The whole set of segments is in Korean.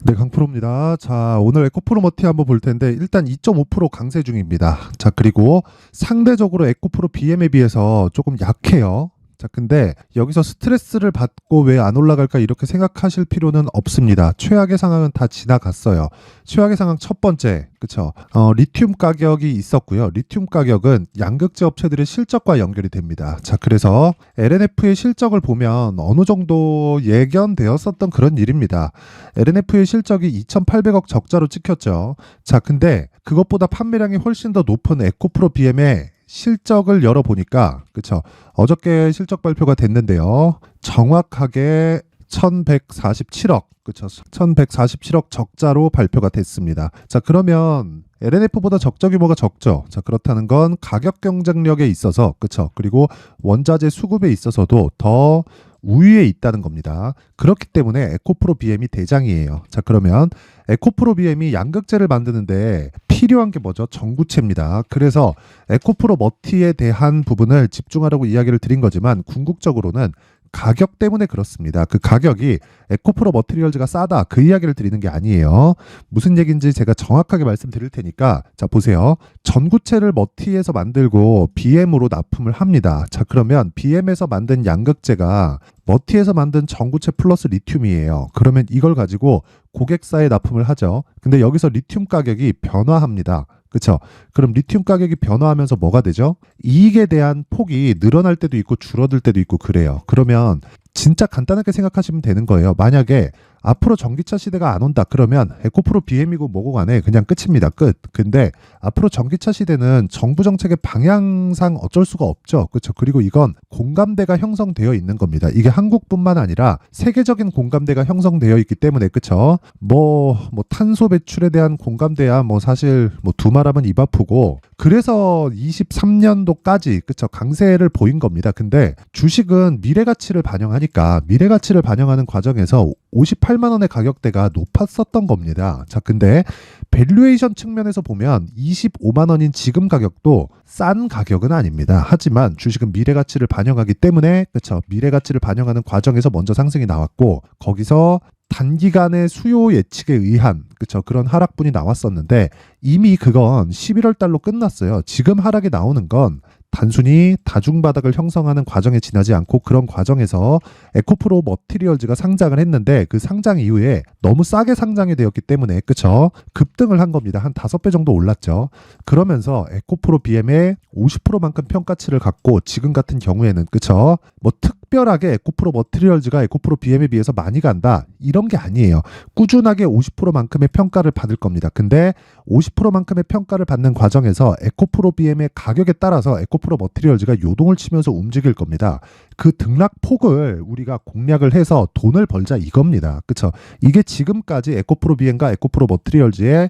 네, 강프로입니다. 자, 오늘 에코프로 머티 한번 볼 텐데 일단 2.5% 강세 중입니다. 자, 그리고 상대적으로 에코프로 BM에 비해서 조금 약해요. 자, 근데 여기서 스트레스를 받고 왜 안 올라갈까 이렇게 생각하실 필요는 없습니다. 최악의 상황은 다 지나갔어요. 최악의 상황 첫 번째, 그쵸? 리튬 가격이 있었고요. 리튬 가격은 양극재 업체들의 실적과 연결이 됩니다. 자, 그래서 LNF의 실적을 보면 어느 정도 예견되었었던 그런 일입니다. LNF의 실적이 2,800억 적자로 찍혔죠. 자, 근데 그것보다 판매량이 훨씬 더 높은 에코프로 BM의 실적을 열어보니까, 그쵸? 어저께 실적 발표가 됐는데요. 정확하게 1147억, 그쵸? 1147억 적자로 발표가 됐습니다. 자, 그러면 LNF보다 적자 규모가 적죠. 자, 그렇다는 건 가격 경쟁력에 있어서, 그쵸? 그리고 원자재 수급에 있어서도 더 우위에 있다는 겁니다. 그렇기 때문에 에코프로 BM이 대장이에요. 자, 그러면 에코프로 BM이 양극재를 만드는데 필요한 게 뭐죠? 전구체입니다. 그래서 에코프로 머티에 대한 부분을 집중하라고 이야기를 드린 거지만 궁극적으로는 가격 때문에 그렇습니다. 그 가격이 에코프로 머티리얼즈가 싸다 그 이야기를 드리는 게 아니에요. 무슨 얘기인지 제가 정확하게 말씀드릴 테니까 자, 보세요. 전구체를 머티에서 만들고 BM으로 납품을 합니다. 자, 그러면 BM에서 만든 양극재가 머티에서 만든 전구체 플러스 리튬이에요. 그러면 이걸 가지고 고객사에 납품을 하죠. 근데 여기서 리튬 가격이 변화합니다. 그렇죠? 그럼 리튬 가격이 변화하면서 뭐가 되죠? 이익에 대한 폭이 늘어날 때도 있고 줄어들 때도 있고 그래요. 그러면 진짜 간단하게 생각하시면 되는 거예요. 만약에 앞으로 전기차 시대가 안 온다 그러면 에코프로 BM이고 뭐고 간에 그냥 끝입니다. 끝. 근데 앞으로 전기차 시대는 정부 정책의 방향상 어쩔 수가 없죠. 그렇죠? 그리고 이건 공감대가 형성되어 있는 겁니다. 이게 한국뿐만 아니라 세계적인 공감대가 형성되어 있기 때문에 그렇죠? 뭐 탄소 배출에 대한 공감대야 뭐 사실 뭐 두말하면 입 아프고 그래서 23년도까지 그렇죠? 강세를 보인 겁니다. 근데 주식은 미래 가치를 반영하니까 미래 가치를 반영하는 과정에서 58만 원의 가격대가 높았었던 겁니다. 자, 근데 밸류에이션 측면에서 보면 25만 원인 지금 가격도 싼 가격은 아닙니다. 하지만 주식은 미래 가치를 반영하기 때문에 그렇죠. 미래 가치를 반영하는 과정에서 먼저 상승이 나왔고 거기서 단기간의 수요 예측에 의한 그쵸 그런 하락분이 나왔었는데 이미 그건 11월 달로 끝났어요. 지금 하락이 나오는 건 단순히 다중바닥을 형성하는 과정에 지나지 않고 그런 과정에서 에코프로 머티리얼즈가 상장을 했는데 그 상장 이후에 너무 싸게 상장이 되었기 때문에 그쵸 급등을 한 겁니다. 한 5배 정도 올랐죠. 그러면서 에코프로 BM의 50%만큼 평가치를 갖고 지금 같은 경우에는 그쵸 뭐 특별하게 에코프로 머티리얼즈가 에코프로 BM에 비해서 많이 간다 이런 게 아니에요. 꾸준하게 50%만큼의 평가를 받을 겁니다. 근데 50%만큼의 평가를 받는 과정에서 에코프로 BM의 가격에 따라서 에코프로 머티리얼즈가 요동을 치면서 움직일 겁니다. 그 등락폭을 우리가 공략을 해서 돈을 벌자 이겁니다. 그쵸? 이게 지금까지 에코프로 BM과 에코프로 머티리얼즈의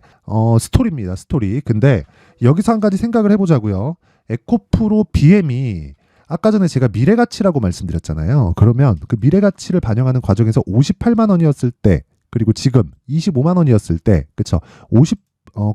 스토리입니다. 스토리. 근데 여기서 한 가지 생각을 해보자고요. 에코프로 BM이 아까 전에 제가 미래가치라고 말씀드렸잖아요. 그러면 그 미래가치를 반영하는 과정에서 58만 원이었을 때 그리고 지금 25만 원이었을 때 그쵸?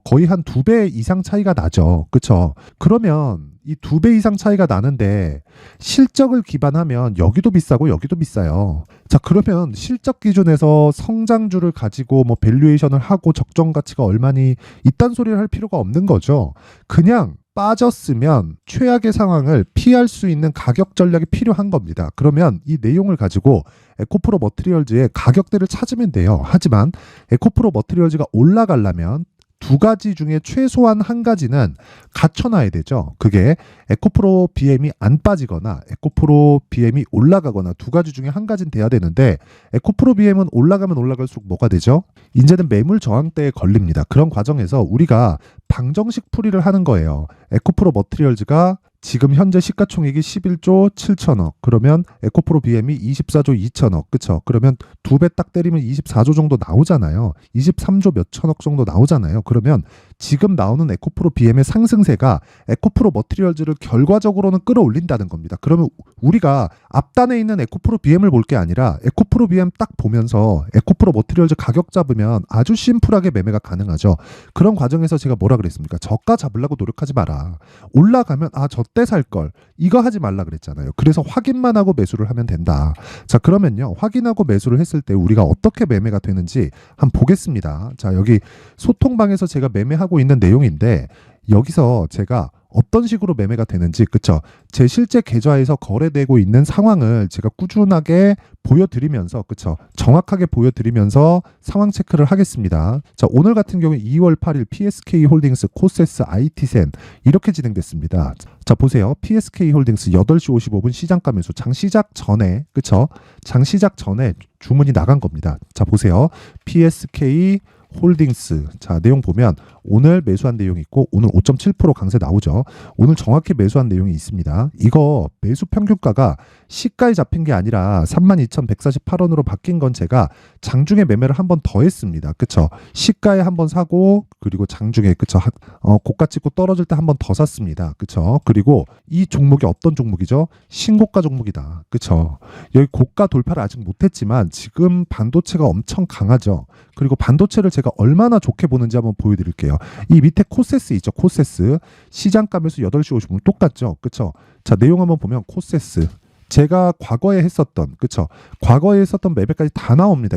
거의 한 2배 이상 차이가 나죠. 그쵸? 그러면 이 2배 이상 차이가 나는데 실적을 기반하면 여기도 비싸고 여기도 비싸요. 자, 그러면 실적 기준에서 성장주를 가지고 뭐 밸류에이션을 하고 적정 가치가 얼마니 이딴 소리를 할 필요가 없는 거죠. 그냥 빠졌으면 최악의 상황을 피할 수 있는 가격 전략이 필요한 겁니다. 그러면 이 내용을 가지고 에코프로 머티리얼즈의 가격대를 찾으면 돼요. 하지만 에코프로 머티리얼즈가 올라가려면 두 가지 중에 최소한 한 가지는 갖춰놔야 되죠. 그게 에코프로 BM이 안 빠지거나 에코프로 BM이 올라가거나 두 가지 중에 한 가지는 돼야 되는데 에코프로 BM은 올라가면 올라갈수록 뭐가 되죠? 이제는 매물 저항대에 걸립니다. 그런 과정에서 우리가 방정식 풀이를 하는 거예요. 에코프로 머티리얼즈가 지금 현재 시가총액이 11조 7천억. 그러면 에코프로 BM이 24조 2천억. 그쵸? 그러면 2배 딱 때리면 24조 정도 나오잖아요. 23조 몇 천억 정도 나오잖아요. 그러면 지금 나오는 에코프로 BM의 상승세가 에코프로 머티리얼즈를 결과적으로는 끌어올린다는 겁니다. 그러면 우리가 앞단에 있는 에코프로 BM을 볼 게 아니라 에코프로 BM 딱 보면서 에코프로 머티리얼즈 가격 잡으면 아주 심플하게 매매가 가능하죠. 그런 과정에서 제가 뭐라 그랬습니까? 저가 잡으려고 노력하지 마라. 올라가면 저때 살 걸. 이거 하지 말라 그랬잖아요. 그래서 확인만 하고 매수를 하면 된다. 자, 그러면요. 확인하고 매수를 했을 때 우리가 어떻게 매매가 되는지 한번 보겠습니다. 자, 여기 소통방에서 제가 매매하고 있는 내용인데 여기서 제가 어떤 식으로 매매가 되는지, 그쵸? 제 실제 계좌에서 거래되고 있는 상황을 제가 꾸준하게 보여드리면서, 그쵸? 정확하게 보여드리면서 상황 체크를 하겠습니다. 자, 오늘 같은 경우에 2월 8일 PSK 홀딩스, 코세스, IT센 이렇게 진행됐습니다. 자, 보세요. PSK 홀딩스 8시 55분 시장가 매수, 장 시작 전에, 그쵸? 장 시작 전에 주문이 나간 겁니다. 자, 보세요. PSK 홀딩스. 자, 내용 보면 오늘 매수한 내용이 있고 오늘 5.7% 강세 나오죠. 오늘 정확히 매수한 내용이 있습니다. 이거 매수 평균가가 시가에 잡힌 게 아니라 32,148원으로 바뀐 건 제가 장중에 매매를 한 번 더 했습니다. 그쵸? 시가에 한 번 사고 그리고 장중에, 그쵸? 고가 찍고 떨어질 때 한 번 더 샀습니다. 그쵸? 그리고 이 종목이 어떤 종목이죠? 신고가 종목이다. 그쵸? 여기 고가 돌파를 아직 못했지만 지금 반도체가 엄청 강하죠. 그리고 반도체를 제가 얼마나 좋게 보는지 한번 보여드릴게요. 이 밑에 코세스 있죠. 코세스 시장가 매수 8시 50분 똑같죠. 그쵸? 자, 내용 한번 보면 코세스 제가 과거에 했었던, 그쵸? 과거에 했었던 매매까지 다 나옵니다.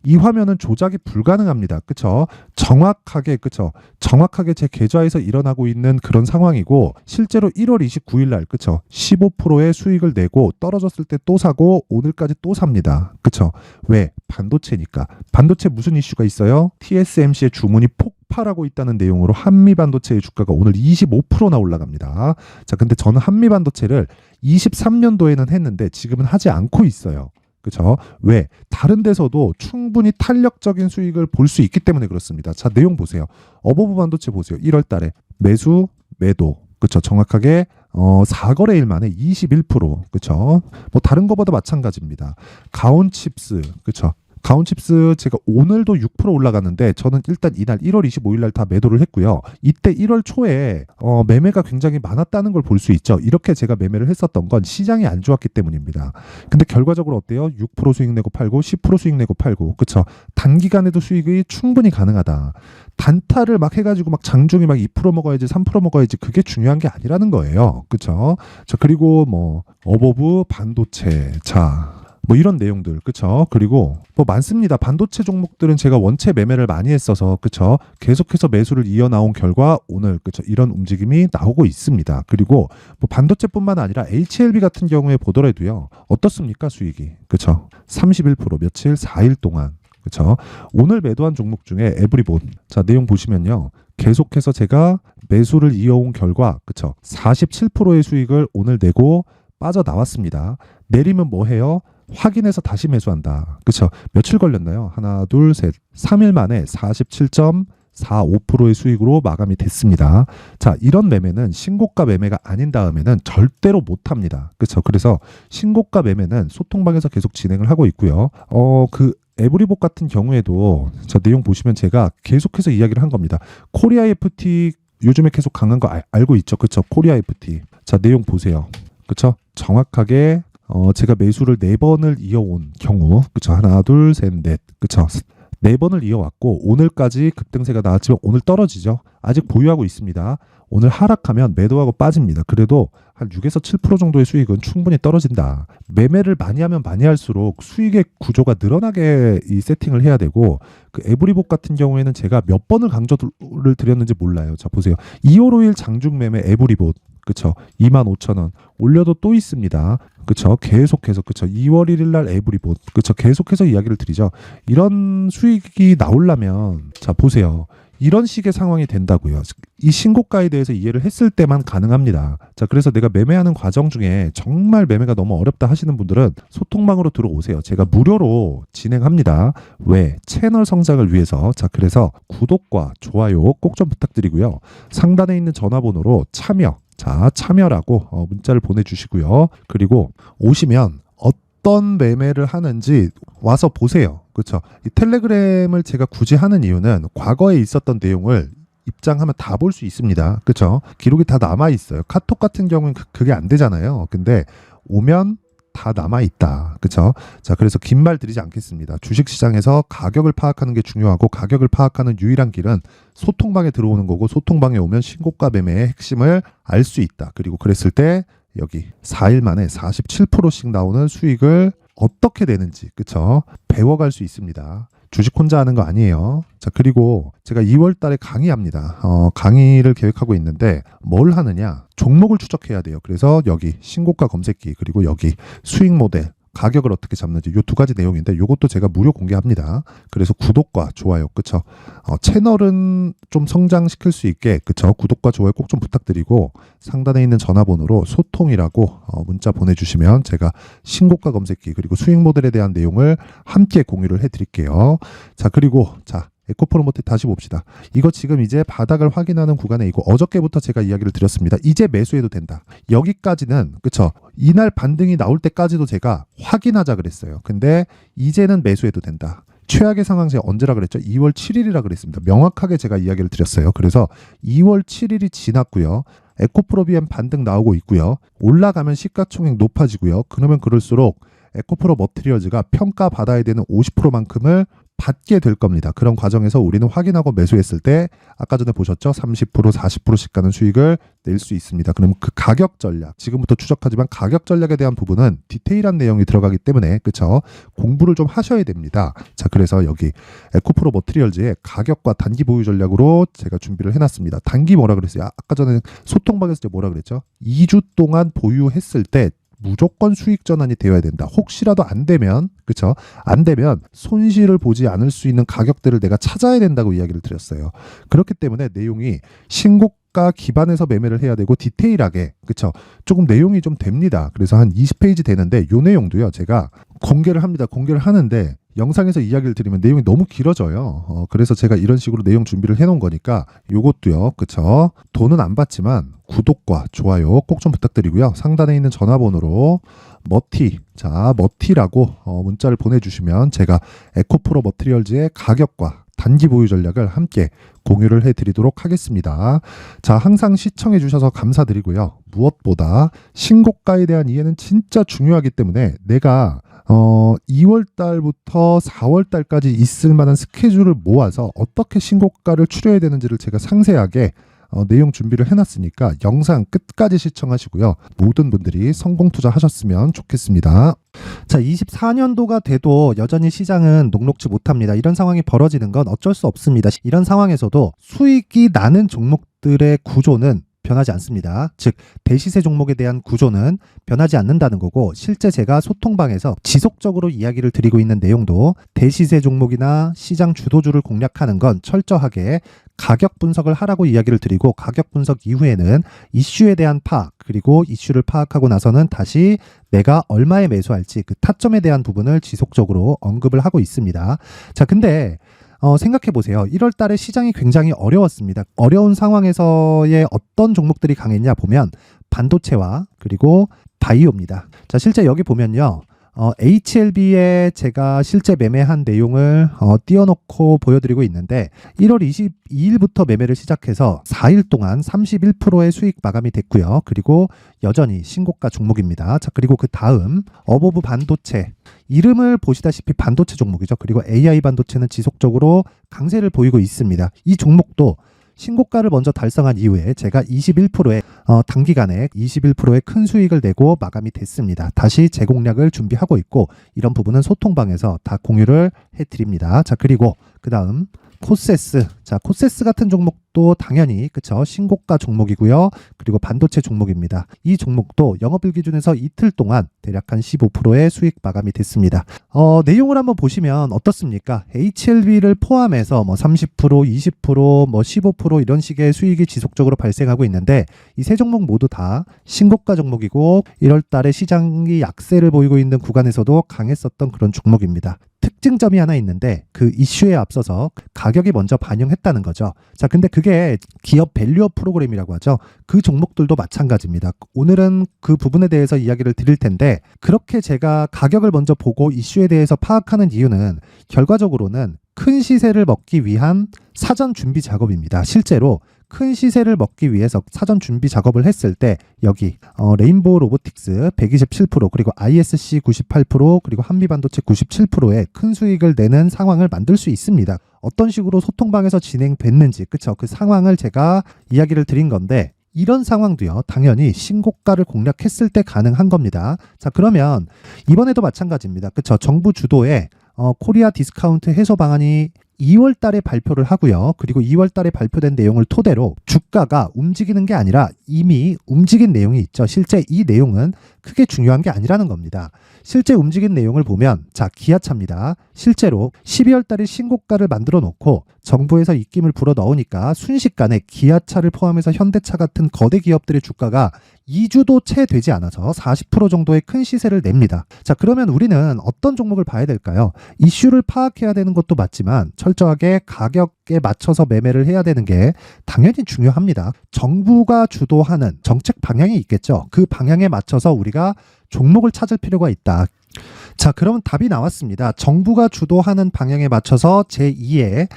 이 화면은 조작이 불가능합니다. 그쵸? 정확하게, 그쵸? 정확하게 제 계좌에서 일어나고 있는 그런 상황이고, 실제로 1월 29일 날, 그쵸? 15%의 수익을 내고 떨어졌을 때 또 사고 오늘까지 또 삽니다. 그쵸? 왜? 반도체니까. 반도체 무슨 이슈가 있어요? TSMC의 주문이 폭발하고 있다는 내용으로 한미반도체의 주가가 오늘 25%나 올라갑니다. 자, 근데 저는 한미반도체를 23년도에는 했는데 지금은 하지 않고 있어요. 그렇죠? 왜? 다른 데서도 충분히 탄력적인 수익을 볼 수 있기 때문에 그렇습니다. 자, 내용 보세요. 어버브 반도체 보세요. 1월 달에 매수, 매도. 그렇죠? 정확하게 4거래일 만에 21%. 그렇죠? 뭐 다른 거보다 마찬가지입니다. 가온칩스. 그렇죠? 가온칩스 제가 오늘도 6% 올라갔는데 저는 일단 이날 1월 25일 날 다 매도를 했고요. 이때 1월 초에 매매가 굉장히 많았다는 걸 볼 수 있죠. 이렇게 제가 매매를 했었던 건 시장이 안 좋았기 때문입니다. 근데 결과적으로 어때요? 6% 수익 내고 팔고 10% 수익 내고 팔고, 그쵸? 단기간에도 수익이 충분히 가능하다. 단타를 막 해가지고 막 장중에 막 2% 먹어야지 3% 먹어야지 그게 중요한 게 아니라는 거예요. 그쵸? 자, 그리고 뭐 어버브 반도체. 자, 뭐 이런 내용들, 그쵸? 그리고 뭐 많습니다. 반도체 종목들은 제가 원체 매매를 많이 했어서, 그쵸? 계속해서 매수를 이어나온 결과 오늘, 그쵸? 이런 움직임이 나오고 있습니다. 그리고 뭐 반도체뿐만 아니라 HLB 같은 경우에 보더라도요. 어떻습니까? 수익이, 그쵸? 31% 며칠 4일 동안, 그쵸? 오늘 매도한 종목 중에 에브리본. 자, 내용 보시면요. 계속해서 제가 매수를 이어온 결과, 그쵸? 47%의 수익을 오늘 내고 빠져나왔습니다. 내리면 뭐 해요? 확인해서 다시 매수한다. 그쵸? 며칠 걸렸나요? 하나, 둘, 셋. 3일 만에 47.45%의 수익으로 마감이 됐습니다. 자, 이런 매매는 신고가 매매가 아닌 다음에는 절대로 못 합니다. 그쵸? 그래서 신고가 매매는 소통방에서 계속 진행을 하고 있고요. 에브리봇 같은 경우에도 저 내용 보시면 제가 계속해서 이야기를 한 겁니다. 코리아 FT 요즘에 계속 강한 거 알고 있죠? 그쵸? 코리아 FT. 자, 내용 보세요. 그쵸? 정확하게 제가 매수를 4번을 이어온 경우, 그쵸? 하나, 둘, 셋, 넷. 그쵸? 4번을 이어왔고, 오늘까지 급등세가 나왔지만 오늘 떨어지죠? 아직 보유하고 있습니다. 오늘 하락하면 매도하고 빠집니다. 그래도 한 6에서 7% 정도의 수익은 충분히 떨어진다. 매매를 많이 하면 많이 할수록 수익의 구조가 늘어나게 이 세팅을 해야 되고, 그 에브리봇 같은 경우에는 제가 몇 번을 강조를 드렸는지 몰라요. 자, 보세요. 2월 5일 장중 매매 에브리봇. 그쵸? 25,000원. 올려도 또 있습니다. 그쵸? 계속해서, 그쵸? 2월 1일 날 에브리봇. 그쵸? 계속해서 이야기를 드리죠. 이런 수익이 나오려면, 자, 보세요. 이런 식의 상황이 된다고요. 이 신고가에 대해서 이해를 했을 때만 가능합니다. 자, 그래서 내가 매매하는 과정 중에 정말 매매가 너무 어렵다 하시는 분들은 소통방으로 들어오세요. 제가 무료로 진행합니다. 왜? 채널 성장을 위해서. 자, 그래서 구독과 좋아요 꼭 좀 부탁드리고요. 상단에 있는 전화번호로 참여라고 문자를 보내주시고요. 그리고 오시면 어떤 매매를 하는지 와서 보세요. 그렇죠? 이 텔레그램을 제가 굳이 하는 이유는 과거에 있었던 내용을 입장하면 다 볼 수 있습니다. 그렇죠? 기록이 다 남아 있어요. 카톡 같은 경우는 그게 안 되잖아요. 근데 오면 다 남아있다. 그쵸? 자, 그래서 긴 말 드리지 않겠습니다. 주식시장에서 가격을 파악하는 게 중요하고 가격을 파악하는 유일한 길은 소통방에 들어오는 거고 소통방에 오면 신고가 매매의 핵심을 알 수 있다. 그리고 그랬을 때 여기 4일 만에 47%씩 나오는 수익을 어떻게 되는지 그쵸? 배워갈 수 있습니다. 주식 혼자 하는 거 아니에요. 자, 그리고 제가 2월 달에 강의합니다. 강의를 계획하고 있는데 뭘 하느냐? 종목을 추적해야 돼요. 그래서 여기 신고가 검색기 그리고 여기 수익 모델 가격을 어떻게 잡는지 요 두 가지 내용인데 요것도 제가 무료 공개합니다. 그래서 구독과 좋아요 그쵸? 채널은 좀 성장시킬 수 있게 그쵸? 구독과 좋아요 꼭 좀 부탁드리고 상단에 있는 전화번호로 소통이라고 문자 보내주시면 제가 신고가 검색기 그리고 수익 모델에 대한 내용을 함께 공유를 해드릴게요. 자, 그리고 자, 에코프로모티 다시 봅시다. 이거 지금 이제 바닥을 확인하는 구간에 있고 어저께부터 제가 이야기를 드렸습니다. 이제 매수해도 된다. 여기까지는 그쵸? 이날 반등이 나올 때까지도 제가 확인하자 그랬어요. 근데 이제는 매수해도 된다. 최악의 상황 제가 언제라 그랬죠? 2월 7일이라 그랬습니다. 명확하게 제가 이야기를 드렸어요. 그래서 2월 7일이 지났고요. 에코프로비엠 반등 나오고 있고요. 올라가면 시가총액 높아지고요. 그러면 그럴수록 에코프로 머티리얼즈가 평가받아야 되는 50%만큼을 받게 될 겁니다. 그런 과정에서 우리는 확인하고 매수했을 때 아까 전에 보셨죠? 30% 40%씩 가는 수익을 낼 수 있습니다. 그럼 그 가격 전략 지금부터 추적하지만 가격 전략에 대한 부분은 디테일한 내용이 들어가기 때문에 그쵸? 공부를 좀 하셔야 됩니다. 자, 그래서 여기 에코프로 머티리얼즈의 가격과 단기 보유 전략으로 제가 준비를 해놨습니다. 단기 뭐라 그랬어요? 아까 전에 소통방에서 뭐라 그랬죠? 2주 동안 보유했을 때 무조건 수익 전환이 되어야 된다. 혹시라도 안 되면 그쵸? 안 되면 손실을 보지 않을 수 있는 가격대를 내가 찾아야 된다고 이야기를 드렸어요. 그렇기 때문에 내용이 신고가 기반에서 매매를 해야 되고 디테일하게 그쵸? 조금 내용이 좀 됩니다. 그래서 한 20페이지 되는데 요 내용도요. 제가 공개를 합니다. 공개를 하는데 영상에서 이야기를 드리면 내용이 너무 길어져요. 그래서 제가 이런 식으로 내용 준비를 해놓은 거니까 요것도요. 그쵸? 돈은 안 받지만 구독과 좋아요 꼭 좀 부탁드리고요. 상단에 있는 전화번호로 머티라고 문자를 보내주시면 제가 에코프로 머티리얼즈의 가격과 단기 보유 전략을 함께 공유를 해드리도록 하겠습니다. 자, 항상 시청해 주셔서 감사드리고요. 무엇보다 신고가에 대한 이해는 진짜 중요하기 때문에 내가 2월 달부터 4월 달까지 있을 만한 스케줄을 모아서 어떻게 신고가를 추려야 되는지를 제가 상세하게 내용 준비를 해놨으니까 영상 끝까지 시청하시고요. 모든 분들이 성공 투자하셨으면 좋겠습니다. 자, 24년도가 돼도 여전히 시장은 녹록지 못합니다. 이런 상황이 벌어지는 건 어쩔 수 없습니다. 이런 상황에서도 수익이 나는 종목들의 구조는 변하지 않습니다. 즉 대시세 종목에 대한 구조는 변하지 않는다는 거고 실제 제가 소통방에서 지속적으로 이야기를 드리고 있는 내용도 대시세 종목이나 시장 주도주를 공략하는 건 철저하게 가격 분석을 하라고 이야기를 드리고 가격 분석 이후에는 이슈에 대한 파악 그리고 이슈를 파악하고 나서는 다시 내가 얼마에 매수할지 그 타점에 대한 부분을 지속적으로 언급을 하고 있습니다. 자, 근데 생각해 보세요. 1월 달에 시장이 굉장히 어려웠습니다. 어려운 상황에서의 어떤 종목들이 강했냐 보면 반도체와 그리고 바이오입니다. 자, 실제 여기 보면요. HLB에 제가 실제 매매한 내용을 띄워놓고 보여드리고 있는데 1월 22일부터 매매를 시작해서 4일 동안 31%의 수익 마감이 됐고요. 그리고 여전히 신고가 종목입니다. 자, 그리고 그 다음 어보브 반도체 이름을 보시다시피 반도체 종목이죠. 그리고 AI 반도체는 지속적으로 강세를 보이고 있습니다. 이 종목도 신고가를 먼저 달성한 이후에 제가 21%의 단기간에 21%의 큰 수익을 내고 마감이 됐습니다. 다시 재공략을 준비하고 있고 이런 부분은 소통방에서 다 공유를 해드립니다. 자, 그리고 그 다음 코세스. 자, 코세스 같은 종목도 당연히 그쵸 신고가 종목이고요. 그리고 반도체 종목입니다. 이 종목도 영업일 기준에서 이틀 동안 대략 한 15%의 수익 마감이 됐습니다. 내용을 한번 보시면 어떻습니까? HLB를 포함해서 뭐 30%, 20%, 뭐 15% 이런 식의 수익이 지속적으로 발생하고 있는데 이 세 종목 모두 다 신고가 종목이고 1월 달에 시장이 약세를 보이고 있는 구간에서도 강했었던 그런 종목입니다. 특징점이 하나 있는데 그 이슈에 앞서서 가격이 먼저 반영했다는 거죠. 자, 근데 그게 기업 밸류업 프로그램이라고 하죠. 그 종목들도 마찬가지입니다. 오늘은 그 부분에 대해서 이야기를 드릴 텐데 그렇게 제가 가격을 먼저 보고 이슈에 대해서 파악하는 이유는 결과적으로는 큰 시세를 먹기 위한 사전 준비 작업입니다. 실제로 큰 시세를 먹기 위해서 사전 준비 작업을 했을 때 여기 레인보우 로보틱스 127% 그리고 ISC 98% 그리고 한미반도체 97%의 큰 수익을 내는 상황을 만들 수 있습니다. 어떤 식으로 소통방에서 진행됐는지 그쵸? 그 상황을 제가 이야기를 드린 건데 이런 상황도요 당연히 신고가를 공략했을 때 가능한 겁니다. 자 그러면 이번에도 마찬가지입니다. 그쵸? 정부 주도의 코리아 디스카운트 해소 방안이 2월 달에 발표를 하고요. 그리고 2월 달에 발표된 내용을 토대로 주가가 움직이는 게 아니라 이미 움직인 내용이 있죠. 실제 이 내용은 크게 중요한 게 아니라는 겁니다. 실제 움직인 내용을 보면 자 기아차입니다. 실제로 12월 달에 신고가를 만들어 놓고 정부에서 입김을 불어 넣으니까 순식간에 기아차를 포함해서 현대차 같은 거대 기업들의 주가가 2주도 채 되지 않아서 40% 정도의 큰 시세를 냅니다. 자 그러면 우리는 어떤 종목을 봐야 될까요? 이슈를 파악해야 되는 것도 맞지만 철저하게 가격에 맞춰서 매매를 해야 되는 게 당연히 중요합니다. 정부가 주도하는 정책 방향이 있겠죠. 그 방향에 맞춰서 우리가 종목을 찾을 필요가 있다. 자 그러면 답이 나왔습니다. 정부가 주도하는 방향에 맞춰서 제2의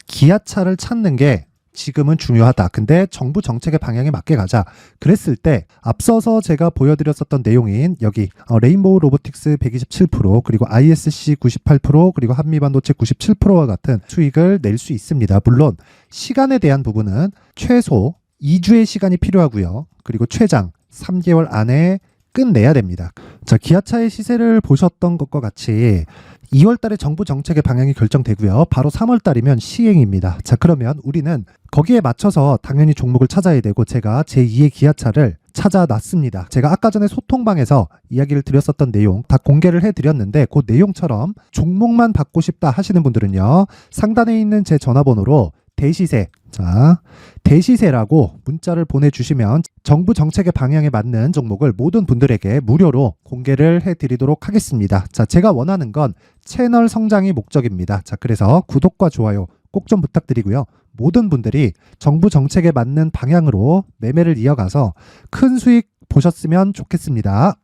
기아차를 찾는 게 지금은 중요하다. 근데 정부 정책의 방향에 맞게 가자. 그랬을 때 앞서서 제가 보여드렸었던 내용인 여기 레인보우 로보틱스 127% 그리고 ISC 98% 그리고 한미반도체 97%와 같은 수익을 낼 수 있습니다. 물론 시간에 대한 부분은 최소 2주의 시간이 필요하고요. 그리고 최장 3개월 안에 끝내야 됩니다. 자, 기아차의 시세를 보셨던 것과 같이 2월 달에 정부 정책의 방향이 결정되고요. 바로 3월 달이면 시행입니다. 자, 그러면 우리는 거기에 맞춰서 당연히 종목을 찾아야 되고 제가 제2의 기아차를 찾아놨습니다. 제가 아까 전에 소통방에서 이야기를 드렸었던 내용 다 공개를 해드렸는데 그 내용처럼 종목만 받고 싶다 하시는 분들은요. 상단에 있는 제 전화번호로 대시세, 자, 대시세라고 문자를 보내주시면 정부 정책의 방향에 맞는 종목을 모든 분들에게 무료로 공개를 해드리도록 하겠습니다. 자, 제가 원하는 건 채널 성장이 목적입니다. 자, 그래서 구독과 좋아요 꼭 좀 부탁드리고요. 모든 분들이 정부 정책에 맞는 방향으로 매매를 이어가서 큰 수익 보셨으면 좋겠습니다.